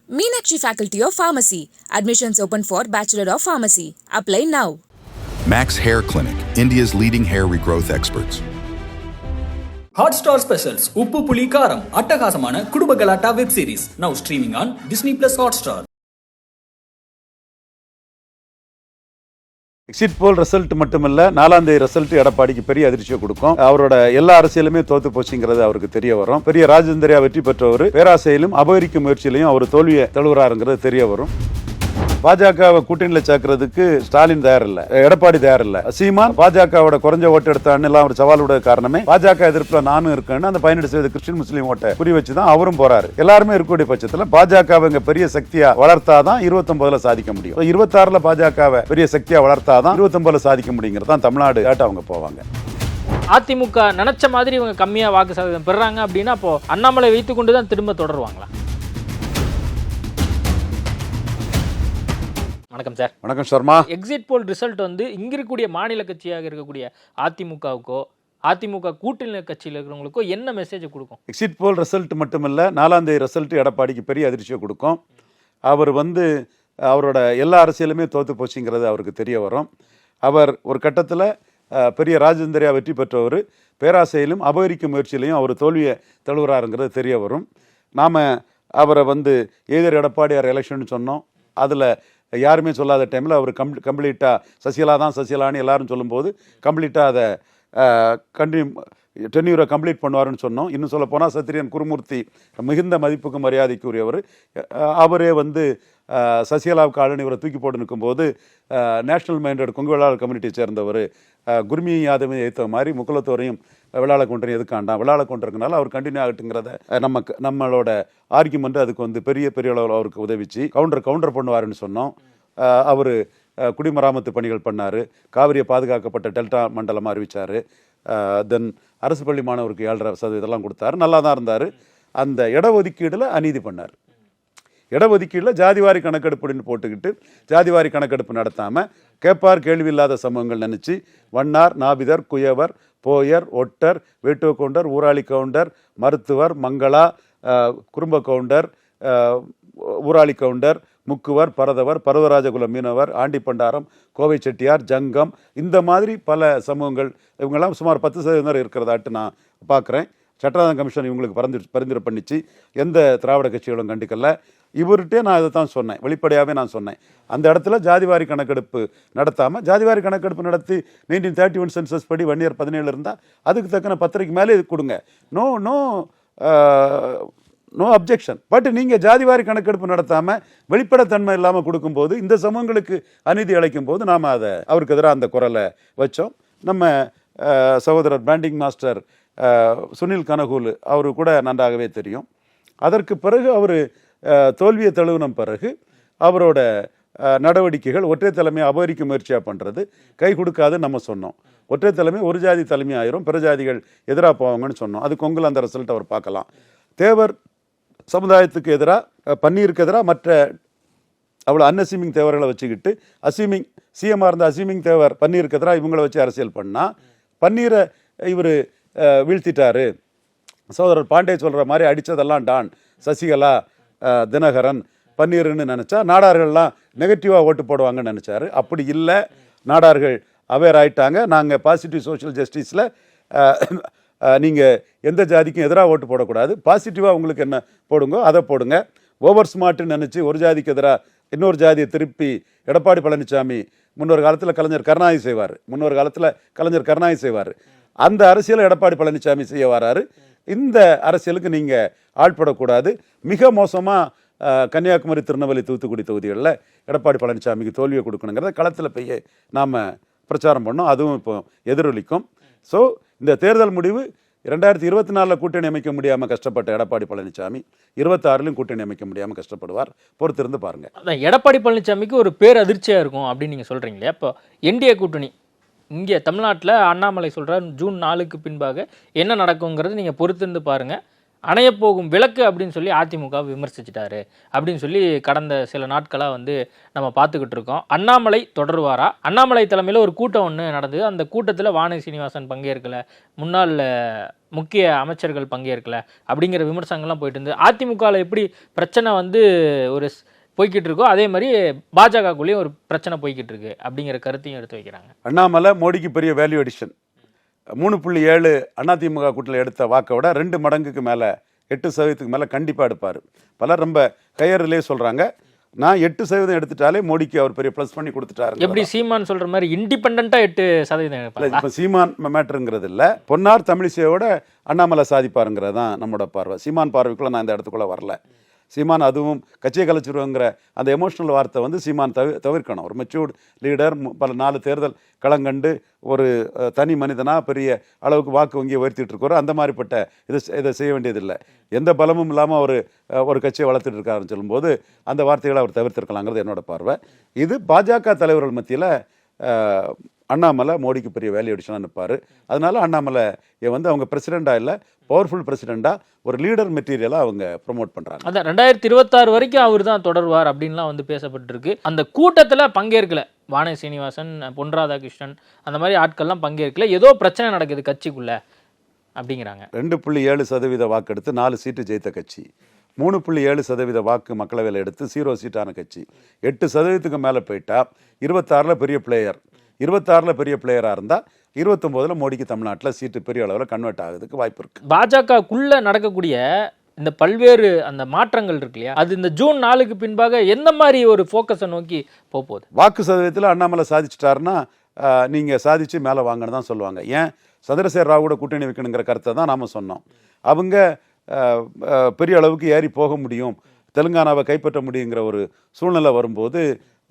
Meenakshi Faculty of Pharmacy. Admissions open for Bachelor of Pharmacy. Apply now. Max Hair Clinic, India's leading hair regrowth experts. Hotstar Specials உப்பு புளி காரம் அட்டகாசமான குடும்ப கலாட்டா web series now streaming on Disney Plus Hotstar. Exit pole result மட்டுமல்ல, 4ஆம் தேதி result எடப்பாடிக்கு பெரிய அதிர்ச்சியை கொடுக்கும். அவரோட எல்லா அரசியலுமே தோத்து போச்சுங்கிறது அவருக்கு தெரிய வரும். பெரிய ராஜேந்திரியா வெற்றி பெற்றவர் பேராசையிலும் அபகரிக்கும் முயற்சியிலையும் அவர் தோல்வியை தழுவுறாருங்கிறது தெரிய வரும். பாஜகவை கூட்டணியில சேர்க்கறதுக்கு ஸ்டாலின் தயார் இல்ல, எடப்பாடி தயார் இல்ல. சீமான் பாஜகவோட குறைஞ்ச ஓட்டு எடுத்தான்னு எல்லாம் ஒரு சவாலோட காரணமே பாஜக எதிர்ப்புல நானும் இருக்கேன்னு அந்த 18% கிறிஸ்டின் முஸ்லீம் ஓட்டை குறி வச்சுதான் அவரும் போறாரு. எல்லாருமே இருக்கக்கூடிய பட்சத்துல பாஜகவை பெரிய சக்தியா வளர்த்தாதான் 29ல சாதிக்க முடியும். 26ல பாஜகவை பெரிய சக்தியா வளர்த்தாதான் 29ல சாதிக்க முடியுங்கிறது தான் தமிழ்நாடு கேட்டு அவங்க போவாங்க. அதிமுக நினைச்ச மாதிரி இவங்க கம்மியா வாக்கு சதவீதம் பெறாங்க அப்படின்னா அப்போ அண்ணாமலை வைத்துக் கொண்டுதான் திரும்ப தொடருவாங்களா? வணக்கம் சார். வணக்கம் சர்மா. எக்ஸிட் போல் ரிசல்ட் வந்து இங்க இருக்கக்கூடிய மாநில கட்சியாக இருக்கக்கூடிய அதிமுகவுக்கோ அதிமுக கூட்டணி கட்சியில் இருக்கிறவங்களுக்கோ என்ன மெசேஜ் கொடுக்கும்? எக்ஸிட் போல் ரிசல்ட் மட்டுமல்ல, 4ஆம் தேதி ரிசல்ட் எடப்பாடிக்கு பெரிய அதிர்ச்சியை கொடுக்கும். அவர் அவரோட எல்லா அரசியலுமே தோத்து போச்சுங்கிறது அவருக்கு தெரிய வரும். அவர் ஒரு கட்டத்தில் பெரிய ராஜேந்திரியா வெற்றி பெற்றவர் பேராசையிலும் அபகரிக்கும் முயற்சியிலையும் அவர் தோல்வியை தழுவுறாருங்கிறது தெரிய வரும். நாம் அவரை எதிர் எடப்பாடியார் எலெக்ஷன் சொன்னோம். அதில் யாருமே சொல்லாத டைமில் அவர் கம்ப்ளீட்டாக சசிகலா தான் சசிகலான்னு எல்லாரும் சொல்லும்போது கம்ப்ளீட்டாக அதை டென்யூரை கம்ப்ளீட் பண்ணுவாருன்னு சொன்னோம். இன்னும் சொல்ல போனால் சத்திரியன் குருமூர்த்தி மிகுந்த மதிப்புக்கு மரியாதைக்கு உரியவர். அவரே சசிகலாவுக்கு ஆளுநர் இவரை தூக்கி போட்டு நிற்கும்போது நேஷனல் மைண்டட் கொங்கு வேளாளர் கம்யூனிட்டியை சேர்ந்தவர் குர்மி யாதவை ஏற்ற மாதிரி முக்குலத்தோரையும் விளாள கவுண்டரை எதுக்காண்டாம், விளாள கவுண்டருக்குனால அவர் கண்டினியூ ஆகட்டுங்கிறத நம்மளோட ஆர்குமெண்ட் அதுக்கு பெரிய அளவில் அவருக்கு உதவிச்சு கவுண்டர் பண்ணுவாருன்னு சொன்னோம். அவர் குடிமராமத்து பணிகள் பண்ணார், காவிரியை பாதுகாக்கப்பட்ட டெல்டா மண்டலமாக அறிவித்தார், தென் அரசு பள்ளி மாணவருக்கு 7.5% கொடுத்தாரு, நல்லா தான் இருந்தார். அந்த இடஒதுக்கீடில் அநீதி பண்ணார். இடஒதுக்கீடில் ஜாதிவாரி கணக்கெடுப்புன்னு போட்டுக்கிட்டு ஜாதிவாரி கணக்கெடுப்பு நடத்தாமல் கேட்பார் கேள்வி இல்லாத சமூகங்கள் நினச்சி வண்ணார், நாபிதர், குயவர், போயர், ஒட்டர், வேட்டுவ கவுண்டர், ஊராளி கவுண்டர், மருத்துவர், மங்களா, குறும்ப கவுண்டர், ஊராளி கவுண்டர், முக்குவர், பரதவர், பருவராஜகுல மீனவர், ஆண்டிப்பண்டாரம், கோவை செட்டியார், ஜங்கம், இந்த மாதிரி பல சமூகங்கள் இவங்கெல்லாம் சுமார் 10% இருக்கிறதாட்டு நான் பார்க்குறேன். சட்டநாதன் கமிஷன் இவங்களுக்கு பரிந்துரை பண்ணிச்சு. எந்த திராவிட கட்சிகளும் கண்டிக்கல. இவர்கிட்டே நான் இதை தான் சொன்னேன், வெளிப்படையாகவே நான் சொன்னேன். அந்த இடத்துல ஜாதிவாரி கணக்கெடுப்பு நடத்தாமல் ஜாதிவாரி கணக்கெடுப்பு நடத்தி 1931 சென்சஸ் படி 17 இருந்தால் அதுக்கு தக்கன பத்திரிக்கை மேலே இது கொடுங்க. No objection. பட் நீங்கள் ஜாதிவாரி கணக்கெடுப்பு நடத்தாமல் வெளிப்படைத்தன்மை இல்லாமல் கொடுக்கும்போது இந்த சமூகங்களுக்கு அநீதி அளிக்கும் போது நாம் அவருக்கு எதிராக அந்த குரலை வச்சோம். நம்ம சகோதரர் பிராண்டிங் மாஸ்டர் சுனில் கனகூல் அவரு கூட நன்றாகவே தெரியும். அதற்கு பிறகு அவர் தோல்வியை தழுவின பிறகு அவரோட நடவடிக்கைகள் ஒற்றை தலைமையை அபகரிக்க முயற்சியாக பண்ணுறது கை கொடுக்காதுன்னு நம்ம சொன்னோம். ஒற்றை தலைமை ஒரு ஜாதி தலைமை ஆயிரும், பிற ஜாதிகள் எதிராக போவாங்கன்னு சொன்னோம். அது கொங்குல அந்த ரிசல்ட் அவர் பார்க்கலாம். தேவர் சமுதாயத்துக்கு எதிராக பன்னீருக்கு எதிராக மற்ற அவ்வளோ அன்அசீமிங் தேவர்களை வச்சுக்கிட்டு அசீமிங் சிஎம்மாக இருந்த அசீமிங் தேவர் பன்னீருக்கு எதிராக இவங்களை வச்சு அரசியல் பண்ணால் பன்னீரை இவர் வீழ்த்திட்டாரு. சகோதரர் பாண்டே சொல்கிற மாதிரி அடித்ததெல்லாம் டான், சசிகலா, தினகரன், பன்னீர்னு நினச்சா நாடார்கள்லாம் நெகட்டிவாக ஓட்டு போடுவாங்கன்னு நினச்சாரு. அப்படி இல்லை, நாடார்கள் அவேர் ஆகிட்டாங்க. நாங்கள் பாசிட்டிவ் சோஷியல் ஜஸ்டிஸில் நீங்கள் எந்த ஜாதிக்கும் எதிராக ஓட்டு போடக்கூடாது, பாசிட்டிவாக உங்களுக்கு என்ன போடுங்க அதை போடுங்க. ஓவர் ஸ்மார்ட்னு நினச்சி ஒரு ஜாதிக்கு எதிராக இன்னொரு ஜாதியை திருப்பி எடப்பாடி பழனிசாமி முன்னொரு காலத்தில் கலைஞர் கருணாநிதி செய்வார். அந்த அரசியலை எடப்பாடி பழனிசாமி செய்ய வராரு. இந்த அரசியலுக்கு நீங்கள் ஆட்படக்கூடாது. மிக மோசமாக கன்னியாகுமரி, திருநெல்வேலி, தூத்துக்குடி தொகுதிகளில் எடப்பாடி பழனிசாமிக்கு தோல்வியை கொடுக்கணுங்கிறத களத்தில் போய் நாம் பிரச்சாரம் பண்ணோம். அதுவும் இப்போ எதிரொலிக்கும். ஸோ இந்த தேர்தல் முடிவு 2024 கூட்டணி அமைக்க முடியாமல் கஷ்டப்பட்ட எடப்பாடி பழனிசாமி 26லையும் கூட்டணி அமைக்க முடியாமல் கஷ்டப்படுவார். பொறுத்திருந்து பாருங்கள். அதான் எடப்பாடி பழனிசாமிக்கு ஒரு பேர் அதிர்ச்சியாக இருக்கும் அப்படின்னு நீங்கள் சொல்கிறீங்களே. அப்போ என்டிஏ கூட்டணி இங்கே தமிழ்நாட்டில் அண்ணாமலை சொல்கிறார் ஜூன் 4க்கு பின்பாக என்ன நடக்குங்கிறது நீங்கள் பொறுத்திருந்து பாருங்கள். அணையப்போகும் விளக்கு அப்படின்னு சொல்லி அதிமுக விமர்சிச்சிட்டாரு அப்படின்னு சொல்லி கடந்த சில நாட்களாக வந்து நம்ம பார்த்துக்கிட்டு இருக்கோம். அண்ணாமலை தொடருவாரா? அண்ணாமலை தலைமையில் ஒரு கூட்டம் ஒன்று நடந்தது. அந்த கூட்டத்தில் வானதி சீனிவாசன் பங்கேற்கல, முன்னாள் முக்கிய அமைச்சர்கள் பங்கேற்கல அப்படிங்கிற விமர்சனங்கள்லாம் போயிட்டு இருந்து அதிமுகவில் எப்படி பிரச்சனை வந்து ஒரு போய்கிட்டு இருக்கோ அதே மாதிரி பாஜகக்குள்ளேயும் ஒரு பிரச்சனை போய்கிட்டு இருக்கு அப்படிங்கிற கருத்தையும் எடுத்து வைக்கிறாங்க. அண்ணாமலை மோடிக்கு பெரிய வேல்யூ அடிஷன். 3.7 அதிமுக கூட்டத்தில் எடுத்த வாக்கை விட 2 மடங்குக்கு மேலே 8% மேலே கண்டிப்பாக எடுப்பார். பலர் ரொம்ப கையறிலே சொல்கிறாங்க. நான் 8% எடுத்துட்டாலே மோடிக்கு அவர் பெரிய ப்ளஸ் பண்ணி கொடுத்துட்டாரு. எப்படி சீமான் சொல்கிற மாதிரி இண்டிபெண்ட்டாக 8% எடுப்பாங்க. இப்போ சீமான் மேட்டருங்கிறது இல்லை, பொன்னார் தமிழிசையோட அண்ணாமலை சாதிப்பாருங்கிறது தான் நம்மளோட பார்வை. சீமான் பார்வைக்குள்ளே நான் இந்த இடத்துக்குள்ளே வரல. சீமான் அதுவும் கட்சியை கலைச்சிருவோங்கிற அந்த எமோஷனல் வார்த்தை வந்து சீமான் தவிர்க்கணும். ஒரு மெச்சூர்டு லீடர், பல 4 தேர்தல் களங்கண்டு ஒரு தனி மனிதனாக பெரிய அளவுக்கு வாக்கு வங்கியை உயர்த்திட்டு இருக்காரு. அந்த மாதிரிப்பட்ட இதை செய்ய வேண்டியதில்லை. எந்த பலமும் இல்லாமல் ஒரு கட்சியை வளர்த்துட்டு இருக்காருன்னு சொல்லும்போது அந்த வார்த்தைகளை அவர் தவிர்த்திருக்கலாங்கிறது என்னோட பார்வை. இது பாஜக தலைவர்கள் மத்தியில் அண்ணாமலை மோடிக்கு பெரிய வேல்யூ அடிஷனாக நிற்பார். அதனால அண்ணாமலை வந்து அவங்க பிரசிடெண்டாக இல்லை, பவர்ஃபுல் பிரசிடெண்டாக ஒரு லீடர் மெட்டீரியலாக அவங்க ப்ரொமோட் பண்ணுறாங்க. அதான் 2026 வரைக்கும் அவர் தான் தொடர்வார் அப்படின்லாம் வந்து பேசப்பட்டிருக்கு. அந்த கூட்டத்தில் பங்கேற்கல வானதி சீனிவாசன், பொன் ராதாகிருஷ்ணன், அந்த மாதிரி ஆட்கள்லாம் பங்கேற்கல. ஏதோ பிரச்சனை நடக்குது கட்சிக்குள்ள அப்படிங்கிறாங்க. 2.7% வாக்கு எடுத்து 4 சீட்டு ஜெயித்த கட்சி, 3.7% வாக்கு மக்களவையில் எடுத்து 0 சீட்டான கட்சி, 8% மேலே போயிட்டா 26 பெரிய பிளேயர், 26 பெரிய பிளேயராக இருந்தால் 29 மோடிக்கு தமிழ்நாட்டில் சீட்டு பெரிய அளவில் கன்வெர்ட் ஆகுறதுக்கு வாய்ப்பு இருக்குது. பாஜகக்குள்ள நடக்கக்கூடிய இந்த பல்வேறு அந்த மாற்றங்கள் இருக்கு இல்லையா, அது இந்த ஜூன் 4க்கு பின்பாக எந்த மாதிரி ஒரு ஃபோக்கஸை நோக்கி போகுது? வாக்கு சதவீதத்தில் அண்ணாமலை சாதிச்சிட்டாருன்னா நீங்கள் சாதிச்சு மேலே வாங்கன்னு தான் சொல்லுவாங்க. ஏன் சந்திரசேகர ராவோட கூட்டணி வைக்கணுங்கிற கருத்தை தான் நாம் சொன்னோம். அவங்க பெரிய அளவுக்கு ஏறி போக முடியும், தெலுங்கானாவை கைப்பற்ற முடியுங்கிற ஒரு சூழ்நிலை வரும்போது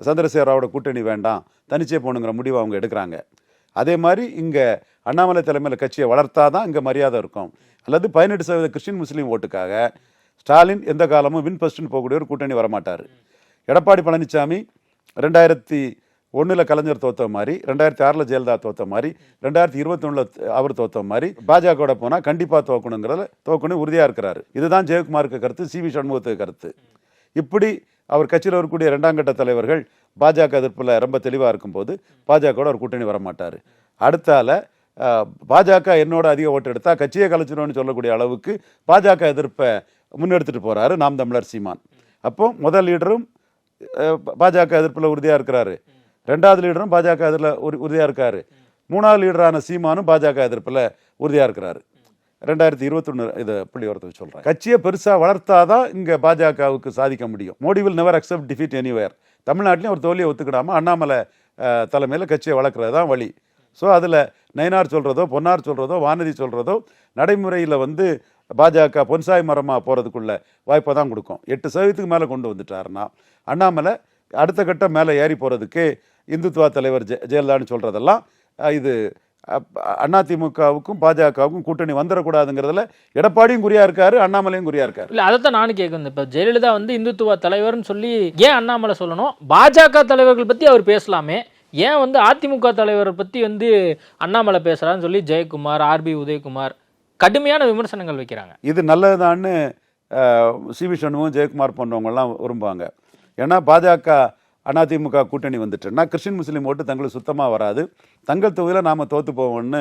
சந்திரசேகர ராவோட கூட்டணி வேண்டாம், தனிச்சே போகணுங்கிற முடிவை அவங்க எடுக்கிறாங்க. அதே மாதிரி இங்கே அண்ணாமலை தலைமையில் கட்சியை வளர்த்தா தான் இங்கே மரியாதை இருக்கும். அல்லது 18% கிறிஸ்டின் முஸ்லீம் ஓட்டுக்காக ஸ்டாலின் எந்த காலமும் வின் ஃபர்ஸ்ட்னு போகக்கூடிய ஒரு கூட்டணி வரமாட்டார். எடப்பாடி பழனிசாமி 2001 கலைஞர் தோத்த மாதிரி, 2006 ஜெயலலிதா தோத்த மாதிரி, 2021 அவர் தோத்த மாதிரி பாஜகவோட போனால் கண்டிப்பாக தோக்கணும் உறுதியாக இருக்கிறாரு. இதுதான் ஜெயக்குமாருக்கு கருத்து, CV சண்முகத்துக்கு கருத்து. இப்படி அவர் கட்சியில் வரக்கூடிய 2ஆம் கட்ட தலைவர்கள் பாஜக எதிர்ப்பில் ரொம்ப தெளிவாக இருக்கும்போது பாஜகவோட ஒரு கூட்டணி வரமாட்டார். அடுத்தால பாஜக என்னோட அதிக ஓட்டு எடுத்தால் கட்சியை கலைச்சிடும்னு சொல்லக்கூடிய அளவுக்கு பாஜக எதிர்ப்பை முன்னெடுத்துட்டு போகிறாரு நாம் தமிழர் சீமான். அப்போ முதல் லீடரும் பாஜக எதிர்ப்பில் உறுதியாக இருக்கிறாரு, 2வது லீடரும் பாஜக எதிரில் உறுதியாக இருக்காரு, 3வது லீடரான சீமானும் பாஜக எதிர்ப்பில் உறுதியாக இருக்கிறாரு. 2021 இதை புள்ளிவரத்துக்கு சொல்கிறேன். கட்சியை பெருசாக வளர்த்தாதான் இங்கே பாஜகவுக்கு சாதிக்க முடியும். Modi will never accept defeat anywhere. தமிழ்நாட்டிலையும் ஒரு தோல்வியை ஒத்துக்கிடாமல் அண்ணாமலை தலைமையில் கட்சியை வளர்க்குறது தான் வழி. ஸோ அதில் நயினார் சொல்கிறதோ, பொன்னார் சொல்கிறதோ, வானதி சொல்கிறதோ நடைமுறையில் வந்து பாஜக பொன்சாய் மரமாக போகிறதுக்குள்ள வாய்ப்பை தான் கொடுக்கும். 8% மேலே கொண்டு வந்துட்டாருன்னா அண்ணாமலை அடுத்த கட்டம் மேலே ஏறி போகிறதுக்கு இந்துத்துவா தலைவர் ஜெயலலிதான்னு சொல்கிறதெல்லாம் இது அதிமுகவுக்கும் பாஜகவுக்கும் கூட்டணி வந்துடக்கூடாதுங்கிறதுல எடப்பாடியும் குறியா இருக்காரு, அண்ணாமலையும் குறியா இருக்காரு. இல்லை, அதைத்தான் நானும் கேட்குறேன். இப்போ ஜெயலலிதா வந்து இந்துத்துவ தலைவர்னு சொல்லி ஏன் அண்ணாமலை சொல்லணும்? பாஜக தலைவர்கள் பற்றி அவர் பேசலாமே, ஏன் வந்து அதிமுக தலைவரை பற்றி வந்து அண்ணாமலை பேசுகிறான்னு சொல்லி ஜெயக்குமார், RB உதயகுமார் கடுமையான விமர்சனங்கள் வைக்கிறாங்க. இது நல்லதுதான்னு CV சண்முகம், ஜெயக்குமார் போன்றவங்கெல்லாம் விரும்புவாங்க. ஏன்னா பாஜக அதிமுக கூட்டணி வந்துட்டுன்னா கிறிஸ்டின் முஸ்லீம் ஓட்டு தங்களுக்கு சுத்தமாக வராது, தங்கள் தொகுதியில் நாம் தோற்று போவோம்னு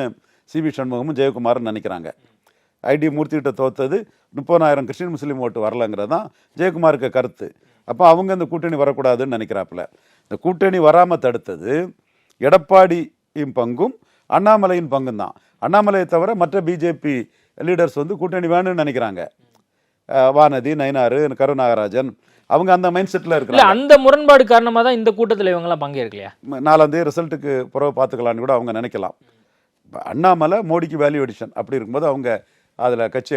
CV சண்முகமும் ஜெயக்குமாரும் நினைக்கிறாங்க. ID மூர்த்திகிட்ட தோத்தது 30,000 கிறிஸ்டின் முஸ்லீம் ஓட்டு வரலங்கிறது தான் ஜெயக்குமாருக்கு கருத்து. அப்போ அவங்க இந்த கூட்டணி வரக்கூடாதுன்னு நினைக்கிறாப்புல. இந்த கூட்டணி வராமல் தடுத்தது எடப்பாடியின் பங்கும் அண்ணாமலையின் பங்கும் தான். அண்ணாமலையை தவிர மற்ற பிஜேபி லீடர்ஸ் வந்து கூட்டணி வேணும்னு நினைக்கிறாங்க. வானதி, நயினார், கருநாகராஜன் அவங்க அந்த மைண்ட் செட்டில் இருக்காங்க. அந்த முரண்பாடு காரணமாக தான் இந்த கூட்டத்தில் இவங்கெல்லாம் பங்கேற்கலையா? 4ஆம் தேதி ரிசல்ட்டுக்கு பிறகு பார்த்துக்கலான்னு கூட அவங்க நினைக்கலாம். அண்ணாமலை மோடிக்கு வேல்யூ அடிஷன் அப்படி இருக்கும்போது அவங்க அதில் கட்சி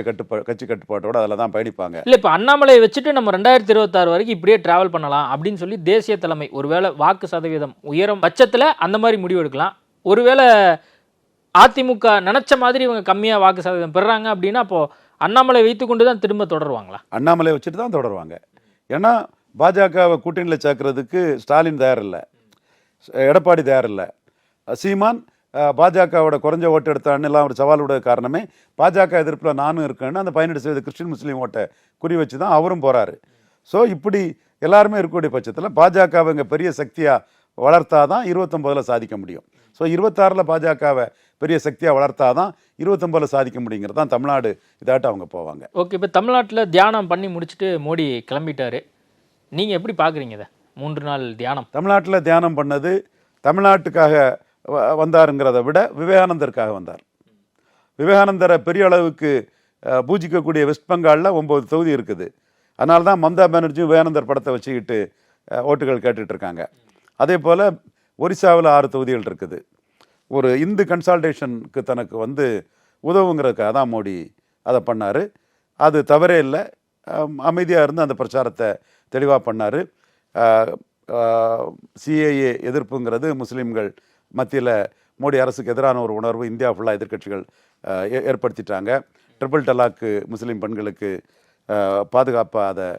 கட்டுப்பாட்டோட அதில் தான் பயணிப்பாங்க. இல்லை, இப்போ அண்ணாமலையை வச்சுட்டு நம்ம 2026 வரைக்கும் இப்படியே டிராவல் பண்ணலாம் அப்படின்னு சொல்லி தேசிய தலைமை ஒருவேளை வாக்கு சதவீதம் உயரும் பட்சத்தில் அந்த மாதிரி முடிவு எடுக்கலாம். ஒருவேளை அதிமுக நினச்ச மாதிரி இவங்க கம்மியாக வாக்கு சதவீதம் பெறுறாங்க அப்படின்னா அப்போது அண்ணாமலை வைத்து கொண்டு தான் திரும்ப தொடருவாங்களா? அண்ணாமலை வச்சுட்டு தான் தொடருவாங்க. ஏன்னா பாஜகவை கூட்டணியில் சேர்க்கறதுக்கு ஸ்டாலின் தயார் இல்லை, எடப்பாடி தயார் இல்லை, சீமான் பாஜகவோட குறைஞ்ச ஓட்டு எடுத்தான்னு எல்லாம் ஒரு சவாலோட காரணமே பாஜக எதிர்ப்பில் நானும் இருக்கேன்னு அந்த 18% கிறிஸ்டின் முஸ்லீம் ஓட்டை குறி வச்சு தான் அவரும் போகிறாரு. ஸோ இப்படி எல்லாருமே இருக்கக்கூடிய பட்சத்தில் பாஜகவை இங்கே பெரிய சக்தியாக வளர்த்தாதான் 29 சாதிக்க முடியும். ஸோ 26 பாஜகவை பெரிய சக்தியாக வளர்த்தாதான் 29 சாதிக்க முடியுங்கிறது தான் தமிழ்நாடு இதாட்ட அவங்க போவாங்க. ஓகே, இப்போ தமிழ்நாட்டில் தியானம் பண்ணி முடிச்சுட்டு மோடி கிளம்பிட்டாரு. நீங்கள் எப்படி பார்க்குறீங்க இதை 3 நாள் தியானம்? தமிழ்நாட்டில் தியானம் பண்ணது தமிழ்நாட்டுக்காக வந்தாருங்கிறத விட விவேகானந்தருக்காக வந்தார். விவேகானந்தரை பெரிய அளவுக்கு பூஜிக்கக்கூடிய வெஸ்ட் பெங்காலில் 9 தொகுதி இருக்குது. அதனால தான் மம்தா பானர்ஜியும் விவேகானந்தர் படத்தை வச்சுக்கிட்டு ஓட்டுகள் கேட்டுட்டு இருக்காங்க. அதே போல் ஒரிசாவில் 6 தொகுதிகள் இருக்குது. ஒரு இந்து கன்சால்டேஷனுக்கு தனக்கு வந்து உதவுங்கிறதுக்காக தான் மோடி அதை பண்ணார். அது தவறே இல்லை. அமைதியாக இருந்து அந்த பிரச்சாரத்தை தெளிவாக பண்ணார். சிஏஏ எதிர்ப்புங்கிறது முஸ்லீம்கள் மத்தியில் மோடி அரசுக்கு எதிரான ஒரு உணர்வு இந்தியா ஃபுல்லாக எதிர்க்கட்சிகள் ஏற்படுத்திட்டாங்க. ட்ரிபிள் டலாக்கு முஸ்லீம் பெண்களுக்கு பாதுகாப்பாக அதை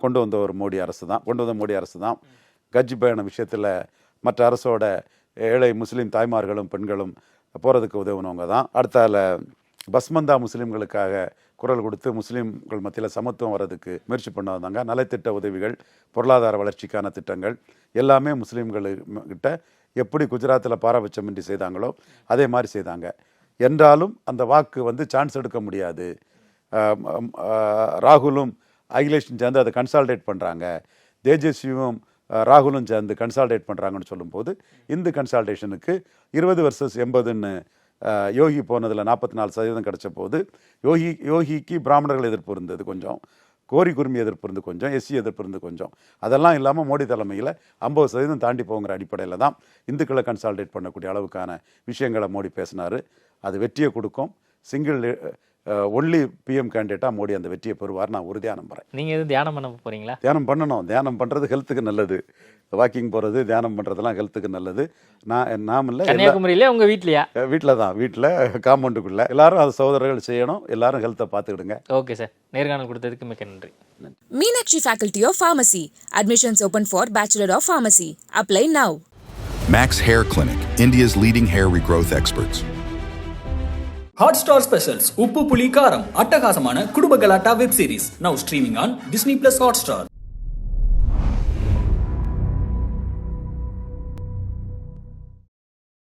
கொண்டு வந்த மோடி அரசு தான். கட்ஜி பயண விஷயத்தில் மற்ற அரசோட ஏழை முஸ்லீம் தாய்மார்களும் பெண்களும் போகிறதுக்கு உதவுனவங்க தான். அடுத்தால பஸ்மந்தா முஸ்லீம்களுக்காக குரல் கொடுத்து முஸ்லீம்கள் மத்தியில் சமத்துவம் வர்றதுக்கு முயற்சி பண்ண வந்தாங்க. நலத்திட்ட உதவிகள், பொருளாதார வளர்ச்சிக்கான திட்டங்கள் எல்லாமே முஸ்லீம்கள்கிட்ட எப்படி குஜராத்தில் பாரபட்சமின்றி செய்தாங்களோ அதே மாதிரி செய்தாங்க. என்றாலும் அந்த வாக்கு வந்து சான்ஸ் எடுக்க முடியாது. ராகுலும் அகிலேஷும் சேர்ந்து அதை கன்சால்டேட் பண்ணுறாங்க. தேஜஸ்வியும் ராகுலும் சேர்ந்து கன்சால்டேட் பண்ணுறாங்கன்னு சொல்லும்போது இந்த கன்சால்டேஷனுக்கு 20 versus 80ன்னு யோகி போனதில் 44% கிடைச்ச போது யோகிக்கு பிராமணர்கள் எதிர்ப்பு இருந்தது கொஞ்சம், கோரி குருமி எதிர்ப்பு இருந்து கொஞ்சம், எஸ்சி எதிர்ப்பு இருந்து கொஞ்சம். அதெல்லாம் இல்லாமல் மோடி தலைமையில் 50% தாண்டி போங்கிற அடிப்படையில் தான் இந்துக்களை கன்சால்டேட் பண்ணக்கூடிய அளவுக்கான விஷயங்களை மோடி பேசினார். அது வெற்றியை கொடுக்கும். சிங்கிள் ஒன்லி பிஎம் கேண்டிடேட்டாக மோடி அந்த வெற்றியை பெறுவார். நான் உறுதியாக நம்புகிறேன். நீங்கள் எதுவும் தியானம் பண்ண போகிறீங்களா? தியானம் பண்ணணும். தியானம் பண்ணுறது ஹெல்த்துக்கு நல்லது. வாக்கிங் போகிறது, தியானம் பண்ணுறதுலாம் ஹெல்த்துக்கு நல்லது. நாம் இல்லை, கன்னியாகுமரியிலே உங்கள் வீட்லையா? வீட்டில் தான், வீட்டில் காம்பவுண்டுக்குள்ளே எல்லாரும் அது சகோதரர்கள் செய்யணும். எல்லாரும் ஹெல்த்தை பார்த்துக்கிடுங்க. ஓகே சார், நேர்காணல் கொடுத்ததுக்கு மிக்க நன்றி. Meenakshi Faculty of Pharmacy. Admissions open for Bachelor of Pharmacy. Apply now. Max Hair Clinic, India's leading hair regrowth experts. Hotstar Specials உப்பு புளி காரம் அட்டகாசமான குடும்ப கலாட்டா web series now streaming on Disney Plus Hotstar.